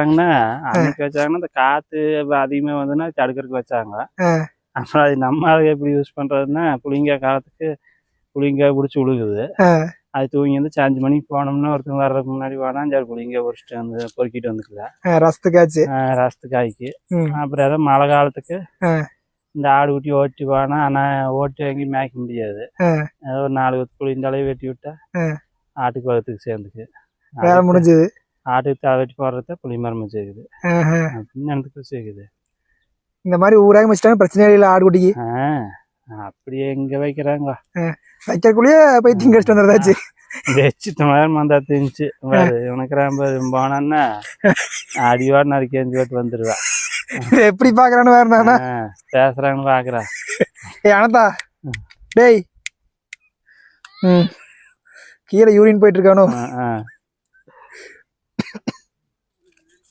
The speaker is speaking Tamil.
அன்னைக்கு வச்சாங்கன்னா இந்த காத்து அதிகமா வந்துன்னா தடுக்கிறதுக்கு வச்சாங்க. அப்புறம் அது நம்ம எப்படி யூஸ் பண்றதுன்னா புளிங்காய் காலத்துக்கு புளிங்காய் பிடிச்சி விழுகுது. அது தூங்கி வந்து 5 மணிக்கு போனோம்னா ஒருத்தவங்க வர்றதுக்கு முன்னாடி போனா சரி புளிங்காய் பொறிச்சிட்டு வந்து பொறுக்கிட்டு வந்துக்கலாம். ரசத்துக்காய்க்கு. அப்புறம் ஏதோ மழை காலத்துக்கு இந்த ஆடு குட்டி ஓட்டி போனா ஆனா ஓட்டி எங்கேயும் மேய்க்க முடியாது. ஏதோ ஒரு 4 புளிந்தாலே வெட்டி விட்டா ஆட்டுக்கு வளத்துக்கு சேர்ந்துக்கு வேலை முடிஞ்சது. ஆட்டுக்கு வெட்டி போடுறத புளி மரம் சேர்க்குது அப்படின்னு எனக்கு சேர்க்குது. இந்த மாதிரி ஊராக வச்சுட்டாங்க பிரச்சனை இல்லை ஆடு குட்டிக்கு. அப்படியே எங்க வைக்கிறாங்க வைக்கக்குள்ளேயே போய் திங்கிட்டு வந்துடுதாச்சு. வச்சுட்ட மாதிரி மந்தா திணிச்சு இவனுக்கு போனான்னா அடிவாடு நறுக்கி எஞ்சி போட்டு வந்துடுவேன். எப்படி பாக்குறான்னு வேற பேசுறாங்கன்னு பாக்குறேன். அனதா டேய் கீழே யூரின் போயிட்டு இருக்கானோ.